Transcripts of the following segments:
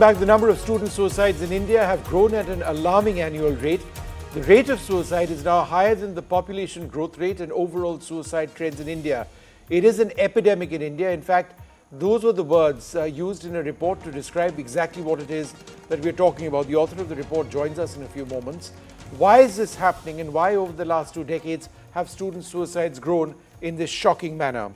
Back, the number of student suicides in India have grown at an alarming annual rate. The rate of suicide is now higher than the population growth rate and overall suicide trends in India. It is an epidemic in India. In fact, those were the words used in a report to describe exactly what it is that we're talking about. The author of the report joins us in a few moments. Why is this happening, and why over the last 2 decades have student suicides grown in this shocking manner?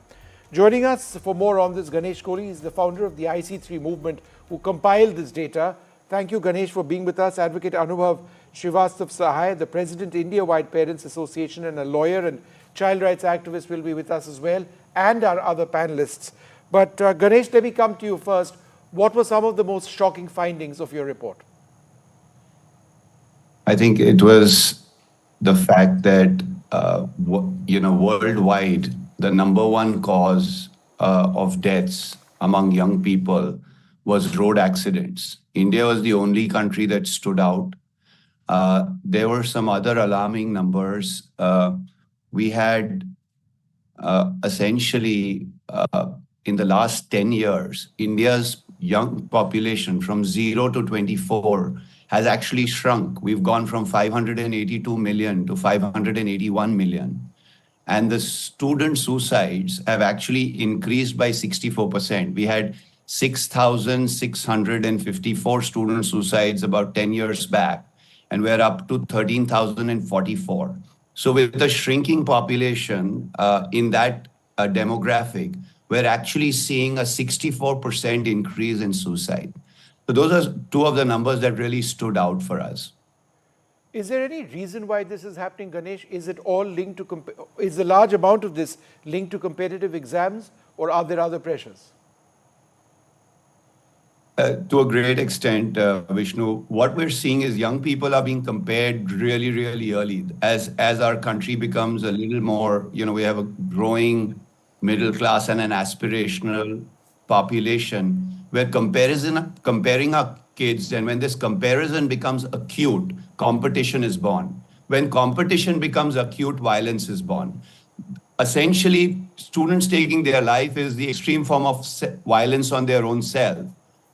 Joining us for more on this, Ganesh Kohli is the founder of the IC3 movement who compiled this data. Thank you, Ganesh, for being with us. Advocate Anubhav Srivastav Sahai, the President, India-Wide Parents Association, and a lawyer and child rights activist will be with us as well, and our other panelists. But Ganesh, let me come to you first. What were some of the most shocking findings of your report? I think it was the fact that, worldwide, the number one cause of deaths among young people was road accidents. India was the only country that stood out. There were some other alarming numbers. We had essentially, in the last 10 years, India's young population from 0 to 24 has actually shrunk. We've gone from 582 million to 581 million. And the student suicides have actually increased by 64%. We had 6,654 student suicides about 10 years back, and we're up to 13,044. So with the shrinking population in that demographic, we're actually seeing a 64% increase in suicide. So those are two of the numbers that really stood out for us. Is there any reason why this is happening, Ganesh? Is it all linked to, is the large amount of this linked to competitive exams, or are there other pressures? To a great extent, Vishnu, what we're seeing is young people are being compared really, really early. As our country becomes a little more, we have a growing middle class and an aspirational population, we're comparing our kids, and when this comparison becomes acute, competition is born. When competition becomes acute, violence is born. Essentially, students taking their life is the extreme form of violence on their own self.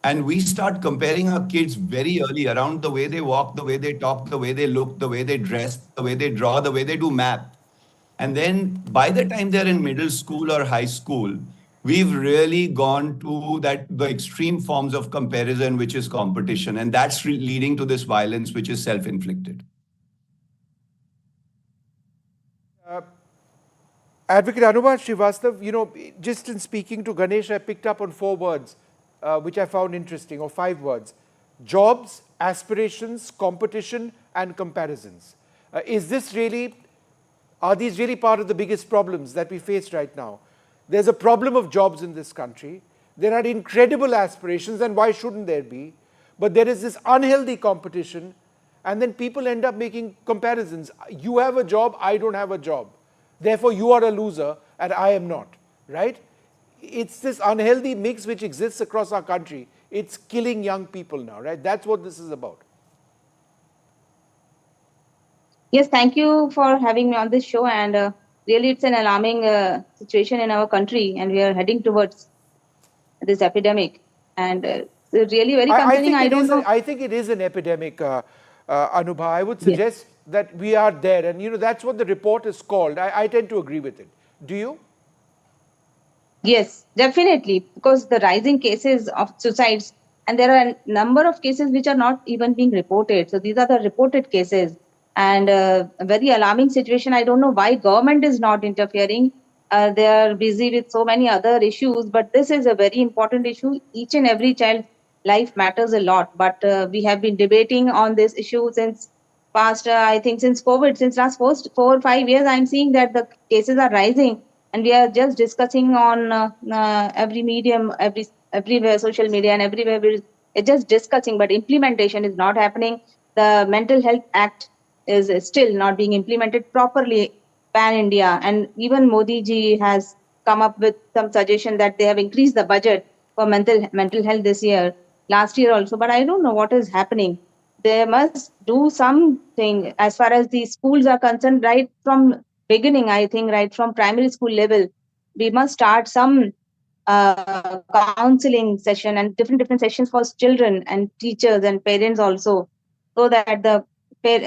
And we start comparing our kids very early around the way they walk, the way they talk, the way they look, the way they dress, the way they draw, the way they do math. And then by the time they're in middle school or high school, we've really gone to the extreme forms of comparison, which is competition. And that's leading to this violence, which is self-inflicted. Advocate Anubhav Srivastav, just in speaking to Ganesh, I picked up on 4 words, which I found interesting, or 5 words: jobs, aspirations, competition, and comparisons. Are these really part of the biggest problems that we face right now? There's a problem of jobs in this country. There are incredible aspirations, and why shouldn't there be? But there is this unhealthy competition, and then people end up making comparisons. You have a job, I don't have a job. Therefore, you are a loser, and I am not, right? It's this unhealthy mix which exists across our country. It's killing young people now, right? That's what this is about. Yes, thank you for having me on this show. And really, it's an alarming situation in our country, and we are heading towards this epidemic. And it's really very concerning. I think it is an epidemic, Anubha. I would suggest that we are there. And, that's what the report is called. I tend to agree with it. Do you? Yes, definitely, because the rising cases of suicides, and there are a number of cases which are not even being reported. So these are the reported cases, and a very alarming situation. I don't know why government is not interfering. They are busy with so many other issues, but this is a very important issue. Each and every child's life matters a lot, but we have been debating on this issue since past, I think since COVID, since last 4 or 5 years, I'm seeing that the cases are rising. And we are just discussing on every medium, everywhere, social media and everywhere. We're just discussing, but implementation is not happening. The Mental Health Act is still not being implemented properly pan-India. And even Modi ji has come up with some suggestion that they have increased the budget for mental health this year, last year also. But I don't know what is happening. They must do something as far as the schools are concerned, right from beginning. I think right from primary school level, we must start some counseling session and different sessions for children and teachers and parents also, so that the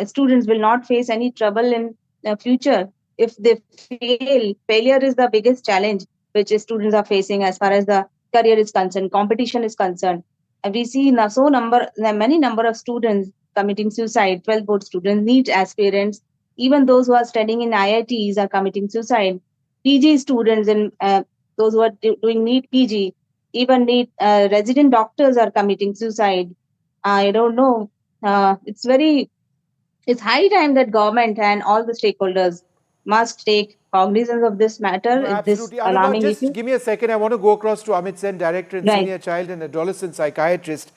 students will not face any trouble in the future if they fail. Failure is the biggest challenge which students are facing as far as the career is concerned, competition is concerned. And we see now many number of students committing suicide. 12th board students, NEET aspirants, even those who are studying in IITs are committing suicide. PG students and those who are doing NEET PG, even NEET resident doctors are committing suicide. I don't know. It's high time that government and all the stakeholders must take cognizance of this matter, No, this absolutely. Anubhav, alarming just issue. give me a second. I want to go across to Amit Sen, Director and Right. Senior Child and Adolescent Psychiatrist.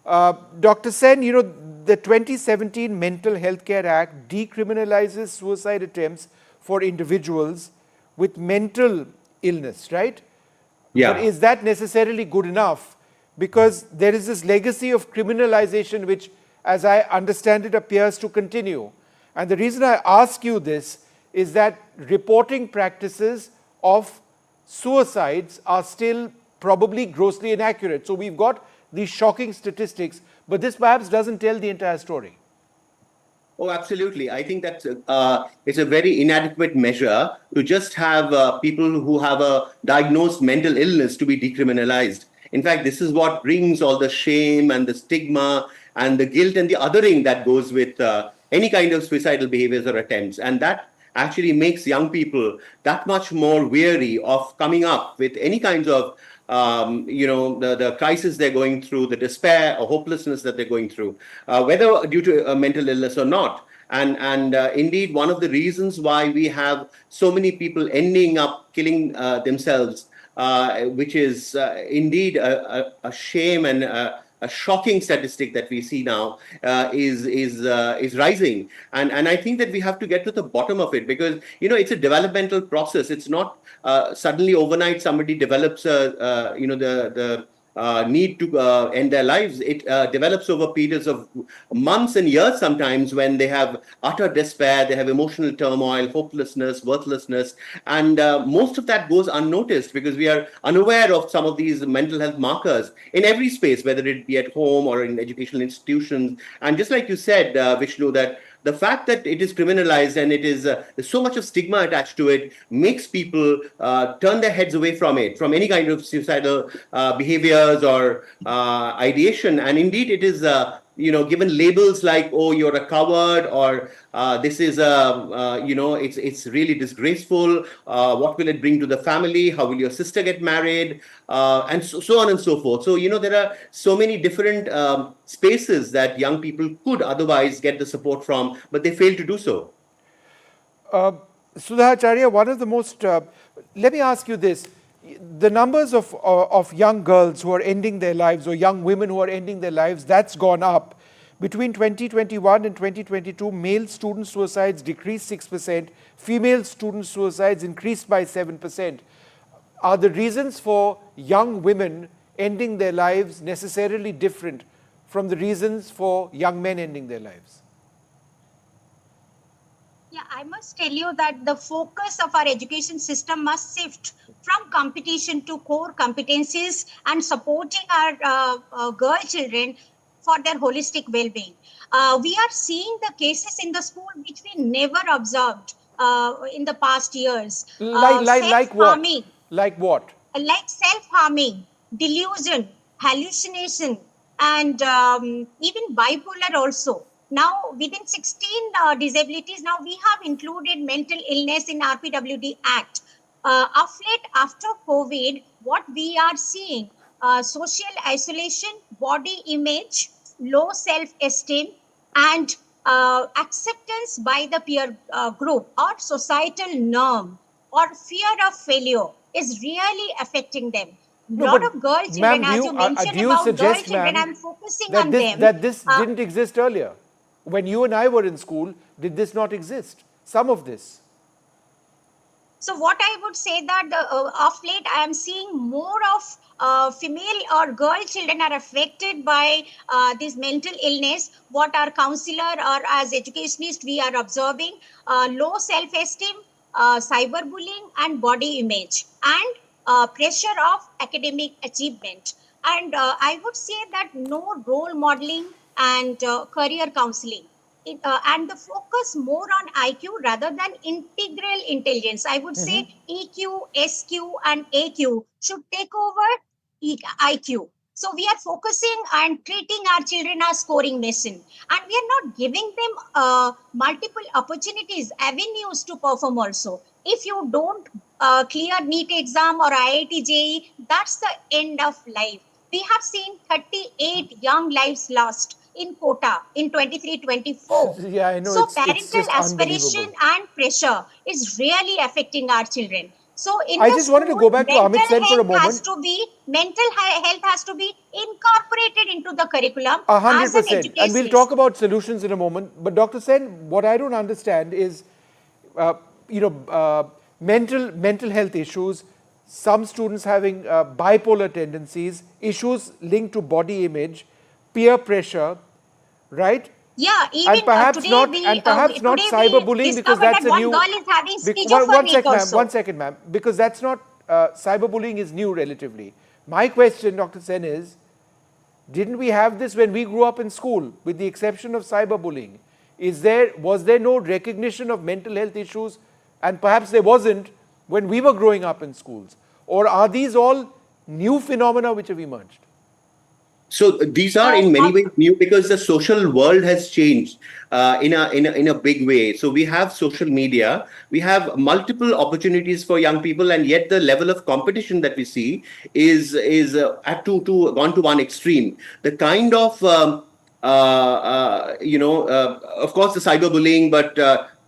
Dr. Sen, the 2017 Mental Health Care Act decriminalizes suicide attempts for individuals with mental illness, right? But Yeah. is that necessarily good enough? Because there is this legacy of criminalization which, as I understand it, appears to continue. And the reason I ask you this is that reporting practices of suicides are still probably grossly inaccurate. So we've got these shocking statistics, but this perhaps doesn't tell the entire story. Oh, absolutely. I think that's it's a very inadequate measure to just have people who have a diagnosed mental illness to be decriminalized. In fact, this is what brings all the shame and the stigma and the guilt and the othering that goes with any kind of suicidal behaviors or attempts. And that actually makes young people that much more wary of coming up with any kinds of the crisis they're going through, the despair or hopelessness that they're going through, whether due to a mental illness or not. And indeed, one of the reasons why we have so many people ending up killing themselves, which is indeed a shame and a shocking statistic that we see now, is rising. And I think that we have to get to the bottom of it, because it's a developmental process. It's not suddenly overnight somebody develops the need to end their lives. It develops over periods of months and years sometimes, when they have utter despair, they have emotional turmoil, hopelessness, worthlessness, and most of that goes unnoticed because we are unaware of some of these mental health markers in every space, whether it be at home or in educational institutions. And just like you said, Vishnu, that the fact that it is criminalized and there's so much of stigma attached to it makes people turn their heads away from it, from any kind of suicidal behaviors or ideation. And indeed, it is given labels like, oh, you're a coward, or this is it's really disgraceful. What will it bring to the family? How will your sister get married? And so on and so forth. So there are so many different spaces that young people could otherwise get the support from, but they fail to do so. Sudhacharya, one of the most, let me ask you this. The numbers of young girls who are ending their lives, or young women who are ending their lives, that's gone up. Between 2021 and 2022, male student suicides decreased 6%, female student suicides increased by 7%. Are the reasons for young women ending their lives necessarily different from the reasons for young men ending their lives? Yeah, I must tell you that the focus of our education system must shift from competition to core competencies and supporting our girl children for their holistic well-being. We are seeing the cases in the school which we never observed in the past years. Like what? Like what? Like self-harming, delusion, hallucination, and even bipolar also. Now, within 16 disabilities, now we have included mental illness in RPWD Act. Of late, after COVID, what we are seeing, social isolation, body image, low self-esteem, and acceptance by the peer group or societal norm or fear of failure is really affecting them. Lot of girl children, as you mentioned about girl children, I'm focusing on them. That this didn't exist earlier. When you and I were in school, did this not exist? Some of this. So what I would say that of late, I am seeing more of female or girl children are affected by this mental illness. What our counselor or as educationists we are observing, low self-esteem, cyberbullying and body image. And pressure of academic achievement. And I would say that no role modeling and career counseling. And the focus more on IQ rather than integral intelligence. I would say EQ, SQ, and AQ should take over IQ. So we are focusing and treating our children as scoring machine, and we are not giving them multiple opportunities, avenues to perform also. If you don't clear NEET exam or IIT JEE, that's the end of life. We have seen 38 young lives lost in quota in 23-24. Yeah, I know. So It's parental just aspiration unbelievable. and pressure is really affecting our children. So in I the just wanted to school, go back to Amit Sen for a mental moment. health has to be incorporated into the curriculum as an 100%. education. And we'll talk about solutions in a moment. But Dr. Sen, what I don't understand is, mental health issues, some students having bipolar tendencies, issues linked to body image, peer pressure, right? Yeah, even And perhaps today not, we and perhaps not today we cyberbullying, because discovered that's that a one new. girl is having schizophrenia also. One second, ma'am, because that's not cyberbullying is new relatively. My question, Dr. Sen, is: didn't we have this when we grew up in school, with the exception of cyberbullying? Was there no recognition of mental health issues, and perhaps there wasn't when we were growing up in schools, or are these all new phenomena which have emerged? So these are in many ways new because the social world has changed in a big way. So we have social media, we have multiple opportunities for young people, and yet the level of competition that we see is gone to one extreme. The kind of of course the cyberbullying, but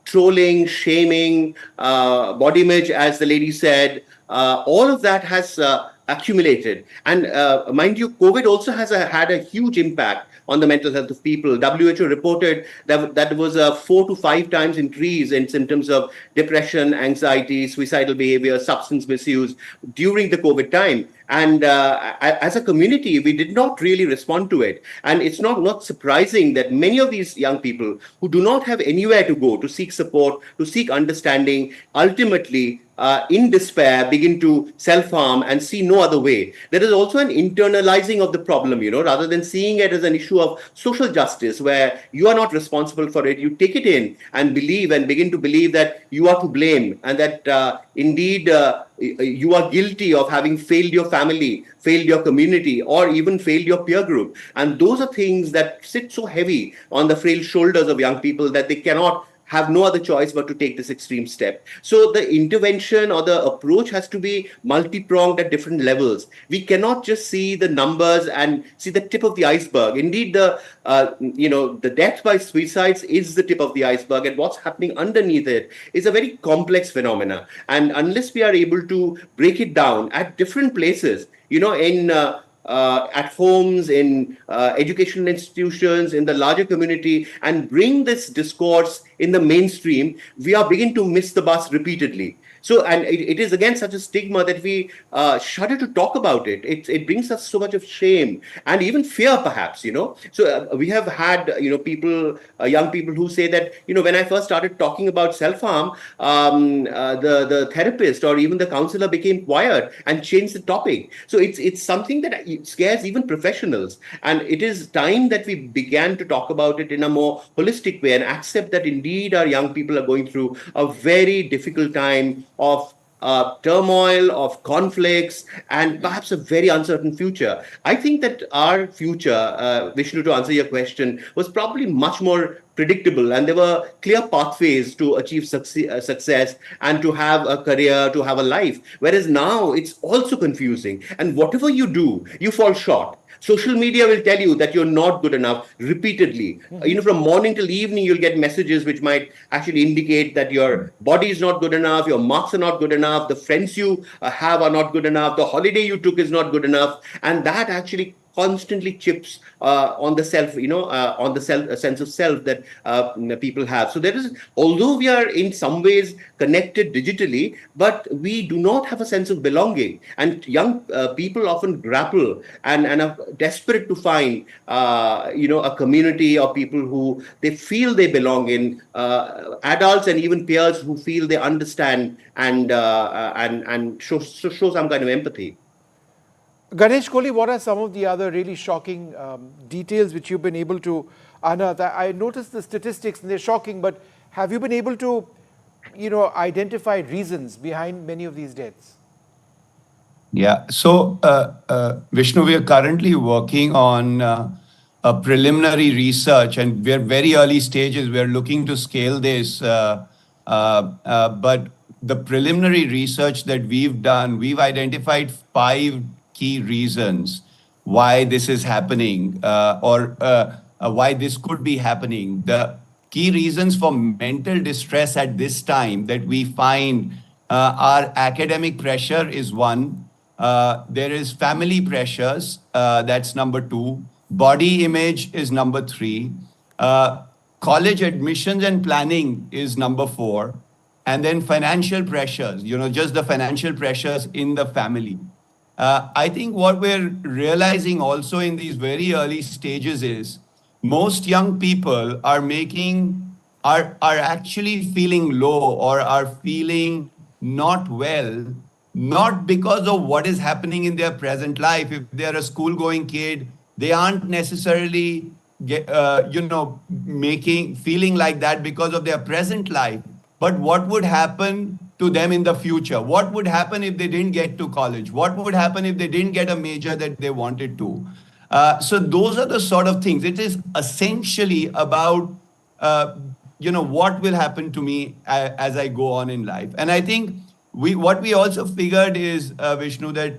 trolling, shaming, body image, as the lady said, all of that has accumulated. And mind you, COVID also has had a huge impact on the mental health of people. WHO reported that there was a 4 to 5 times increase in symptoms of depression, anxiety, suicidal behavior, substance misuse during the COVID time. And as a community, we did not really respond to it. And it's not surprising that many of these young people who do not have anywhere to go to seek support, to seek understanding, ultimately, in despair, begin to self-harm and see no other way. There is also an internalizing of the problem, rather than seeing it as an issue of social justice, where you are not responsible for it. You take it in and begin to believe that you are to blame, and that indeed you are guilty of having failed your family, failed your community, or even failed your peer group. And those are things that sit so heavy on the frail shoulders of young people that they cannot have no other choice but to take this extreme step. So the intervention or the approach has to be multi-pronged at different levels. We cannot just see the numbers and see the tip of the iceberg. Indeed, the death by suicides is the tip of the iceberg, and what's happening underneath it is a very complex phenomena. And unless we are able to break it down at different places, at homes, in educational institutions, in the larger community, and bring this discourse in the mainstream, we are beginning to miss the bus repeatedly. So, and it is again such a stigma that we shudder to talk about it. It brings us so much of shame and even fear, perhaps, So we have had, people, young people who say that, when I first started talking about self-harm, the therapist or even the counselor became quiet and changed the topic. So it's something that scares even professionals. And it is time that we began to talk about it in a more holistic way and accept that indeed our young people are going through a very difficult time of turmoil, of conflicts, and perhaps a very uncertain future. I think that our future, Vishnu, to answer your question, was probably much more predictable, and there were clear pathways to achieve success and to have a career, to have a life. Whereas now it's also confusing, and whatever you do, you fall short. Social media will tell you that you're not good enough repeatedly. From morning till evening, you'll get messages which might actually indicate that your body is not good enough, your marks are not good enough, the friends you have are not good enough, the holiday you took is not good enough. And that actually constantly chips on the self, on the self sense of self that people have. So there is, although we are in some ways connected digitally, but we do not have a sense of belonging. And young people often grapple and are desperate to find, a community of people who they feel they belong in, adults and even peers who feel they understand and show some kind of empathy. Ganesh Kohli, what are some of the other really shocking details which you've been able to unearth? I noticed the statistics and they're shocking, but have you been able to, identify reasons behind many of these deaths? Yeah. So, Vishnu, we are currently working on a preliminary research, and we're very early stages. We're looking to scale this, but the preliminary research that we've done, we've identified 5 key reasons why this is happening, or why this could be happening. The key reasons for mental distress at this time that we find are academic pressure is one. There is family pressures, that's number 2. Body image is number 3. College admissions and planning is number 4. And then financial pressures, just the financial pressures in the family. I think what we're realizing also in these very early stages is most young people are actually feeling low or are feeling not well, not because of what is happening in their present life. If they're a school-going kid, they aren't necessarily feeling like that because of their present life. But what would happen to them in the future? What would happen if they didn't get to college? What would happen if they didn't get a major that they wanted to? So those are the sort of things. It is essentially about, what will happen to me as I go on in life. And I think what we also figured is, Vishnu, that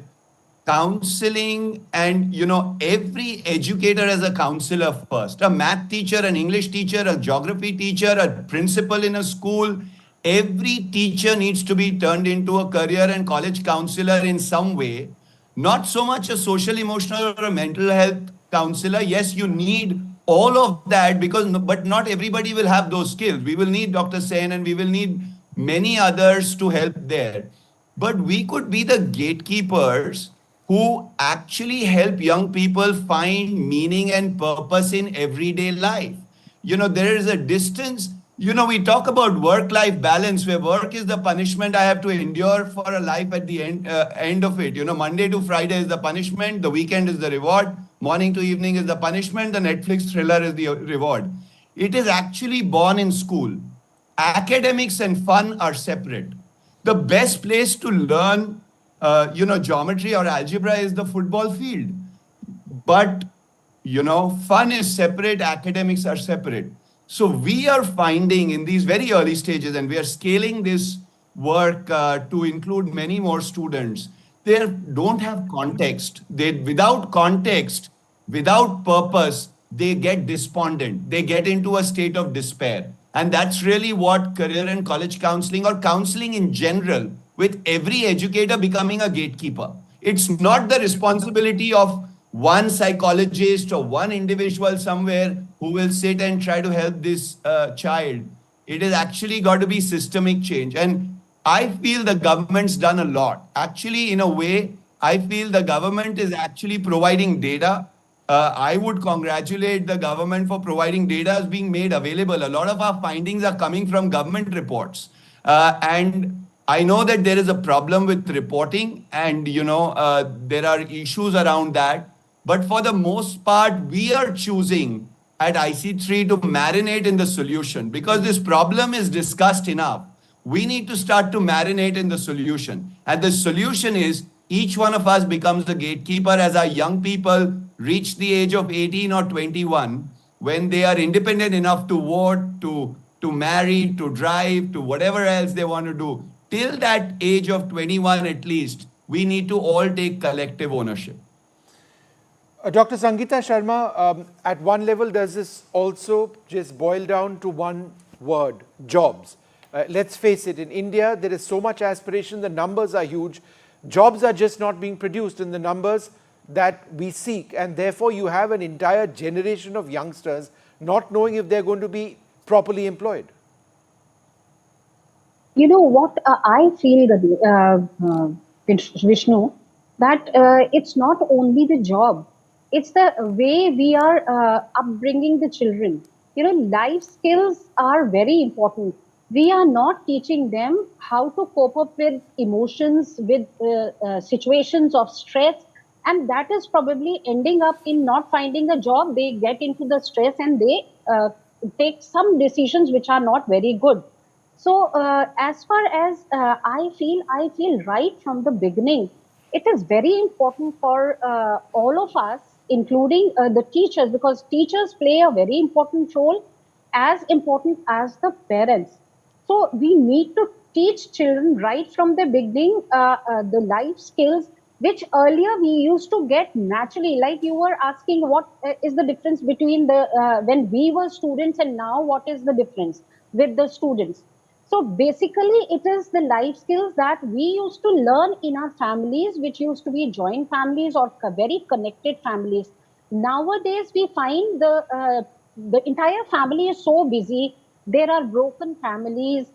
counseling and, every educator as a counselor first, a math teacher, an English teacher, a geography teacher, a principal in a school, every teacher needs to be turned into a career and college counselor in some way, not so much a social, emotional, or a mental health counselor. Yes, you need all of that but not everybody will have those skills. We will need Dr. Sen and we will need many others to help there. But we could be the gatekeepers who actually help young people find meaning and purpose in everyday life. There is a distance. We talk about work-life balance, where work is the punishment I have to endure for a life at the end of it. Monday to Friday is the punishment, the weekend is the reward, morning to evening is the punishment, the Netflix thriller is the reward. It is actually born in school. Academics and fun are separate. The best place to learn geometry or algebra is the football field. But, fun is separate, academics are separate. So we are finding in these very early stages, and we are scaling this work to include many more students, they don't have context. Without context, without purpose, they get despondent. They get into a state of despair. And that's really what career and college counseling, or counseling in general, with every educator becoming a gatekeeper. It's not the responsibility of one psychologist or one individual somewhere who will sit and try to help this child. It has actually got to be systemic change. And I feel the government's done a lot. Actually, in a way, I feel the government is actually providing data. I would congratulate the government for providing data as being made available. A lot of our findings are coming from government reports. And I know that there is a problem with reporting and, there are issues around that. But for the most part, we are choosing at IC3 to marinate in the solution because this problem is discussed enough. We need to start to marinate in the solution. And the solution is each one of us becomes the gatekeeper as our young people reach the age of 18 or 21, when they are independent enough to vote, to marry, to drive, to whatever else they want to do. Till that age of 21 at least, we need to all take collective ownership. Dr. Sangeeta Sharma, at one level, does this also just boil down to one word, jobs? Let's face it, in India, there is so much aspiration, the numbers are huge. Jobs are just not being produced, and the numbers that we seek, and therefore you have an entire generation of youngsters not knowing if they're going to be properly employed. You know what I feel, Vishnu, that it's not only the job, it's the way we are upbringing the children. You know, life skills are very important. We are not teaching them how to cope up with emotions, with situations of stress, and that is probably ending up in not finding a job. They get into the stress and they take some decisions which are not very good. So as far as I feel right from the beginning, it is very important for all of us, including the teachers, because teachers play a very important role, as important as the parents. So we need to teach children right from the beginning the life skills, which earlier we used to get naturally. Like you were asking, what is the difference between the when we were students and now? What is the difference with the students? So basically, it is the life skills that we used to learn in our families, which used to be joint families or very connected families. Nowadays, we find the entire family is so busy. There are broken families.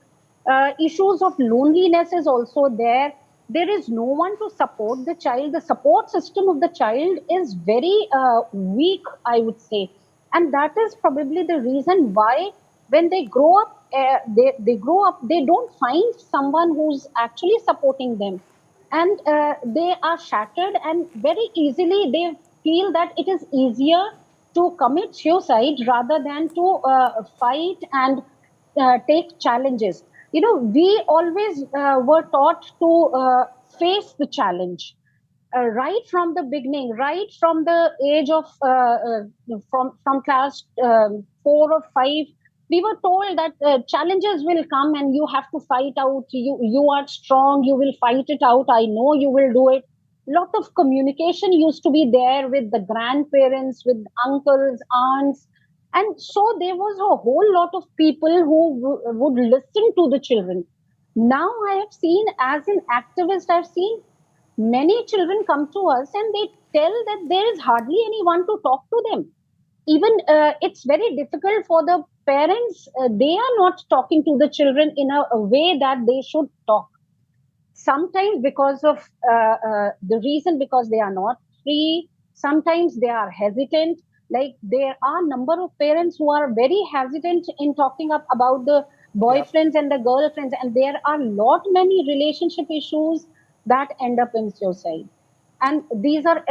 Issues of loneliness is also there. There is no one to support the child. The support system of the child is very weak, I would say. And that is probably the reason why when they grow up, they don't find someone who's actually supporting them. And they are shattered, and very easily they feel that it is easier to commit suicide rather than to fight and take challenges. You know, we always were taught to face the challenge right from the beginning, right from the age of from class 4 or 5. We were told that challenges will come and you have to fight out. You are strong. You will fight it out. I know you will do it. Lot of communication used to be there with the grandparents, with uncles, aunts, and so there was a whole lot of people who would listen to the children. Now I have seen, as an activist, I've seen many children come to us and they tell that there is hardly anyone to talk to them. Even it's very difficult for the parents. They are not talking to the children in a way that they should talk. Sometimes because of the reason, because they are not free. Sometimes they are hesitant. Like there are a number of parents who are very hesitant in talking about the boyfriends and the girlfriends, and there are many relationship issues that end up in suicide. And these are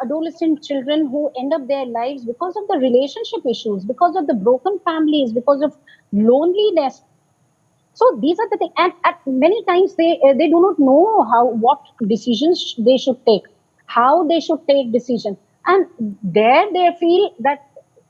adolescent children who end up their lives because of the relationship issues, because of the broken families, because of loneliness. So these are the things, and at many times they do not know what decisions they should take, how they should take decisions, and there they feel that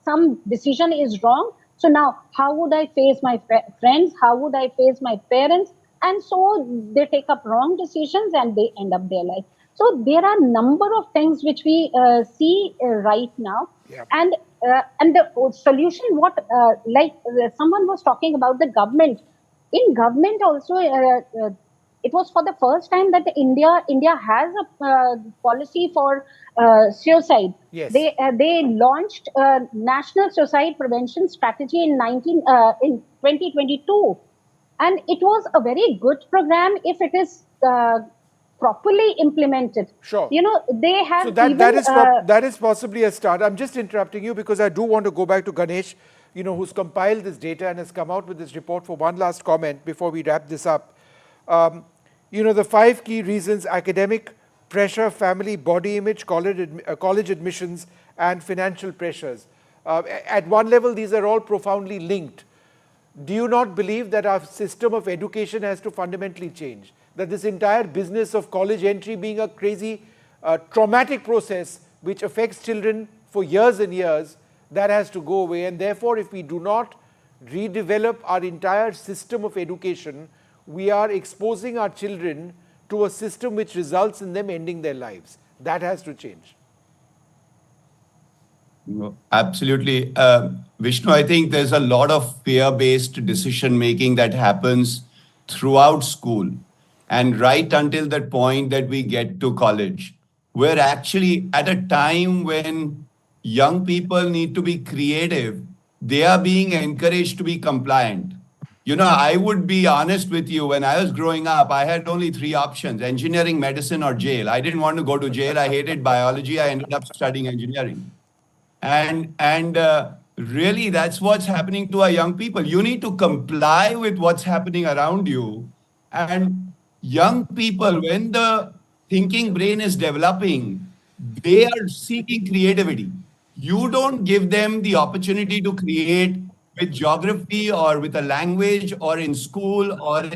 some decision is wrong. So now, how would I face my friends? How would I face my parents? And so they take up wrong decisions and they end up their life. So there are a number of things which we see right now, and the solution. Someone was talking about the government. In government also, it was for the first time that India has a policy for suicide. Yes. They launched a national suicide prevention strategy in 2022, and it was a very good program if it is properly implemented. Sure. You know, they have. So that is possibly a start. I'm just interrupting you because I do want to go back to Ganesh, who's compiled this data and has come out with this report, for one last comment before we wrap this up. The 5 key reasons: academic pressure, family, body image, college admissions, and financial pressures. At one level, these are all profoundly linked. Do you not believe that our system of education has to fundamentally change? That this entire business of college entry being a crazy, traumatic process which affects children for years and years, that has to go away. And therefore, if we do not redevelop our entire system of education, we are exposing our children to a system which results in them ending their lives. That has to change. Absolutely. Vishnu, I think there's a lot of fear-based decision-making that happens throughout school and right until that point that we get to college. we're actually at a time when young people need to be creative. They are being encouraged to be compliant. You know, I would be honest with you, when I was growing up, I had only three options: engineering, medicine, or jail. I didn't want to go to jail. I hated biology. I ended up studying engineering. And really, that's what's happening to our young people. You need to comply with what's happening around you. And young people, when the thinking brain is developing, they are seeking creativity. You don't give them the opportunity to create with geography or with a language or in school or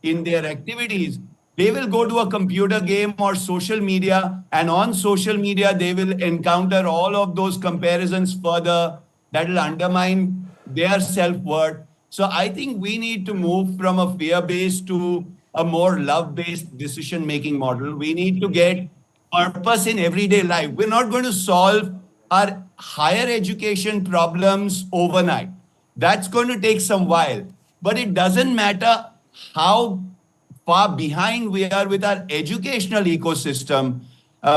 in their activities. They will go to a computer game or social media, and on social media, they will encounter all of those comparisons further that will undermine their self worth. So I think we need to move from a fear based to a more love based decision making model. We need to get purpose in everyday life. We're not going to solve our higher education problems overnight. That's going to take some while. But it doesn't matter how far behind we are with our educational ecosystem,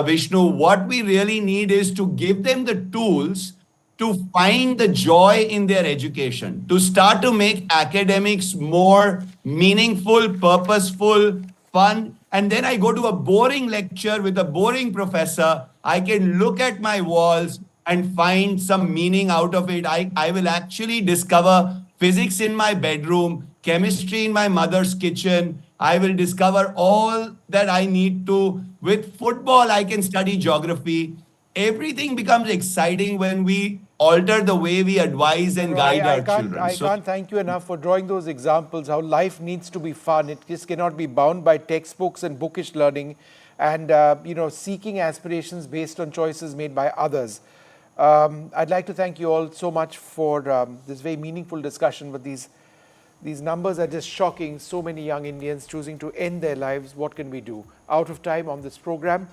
Vishnu. What we really need is to give them the tools to find the joy in their education, to start to make academics more meaningful, purposeful, fun. And then I go to a boring lecture with a boring professor. I can look at my walls and find some meaning out of it. I will actually discover physics in my bedroom, chemistry in my mother's kitchen. I will discover all that I need to. With football, I can study geography. Everything becomes exciting when we alter the way we advise and guide our children. I can't thank you enough for drawing those examples, how life needs to be fun. It just cannot be bound by textbooks and bookish learning and, seeking aspirations based on choices made by others. I'd like to thank you all so much for this very meaningful discussion, but these numbers are just shocking. So many young Indians choosing to end their lives. What can we do? Out of time on this program.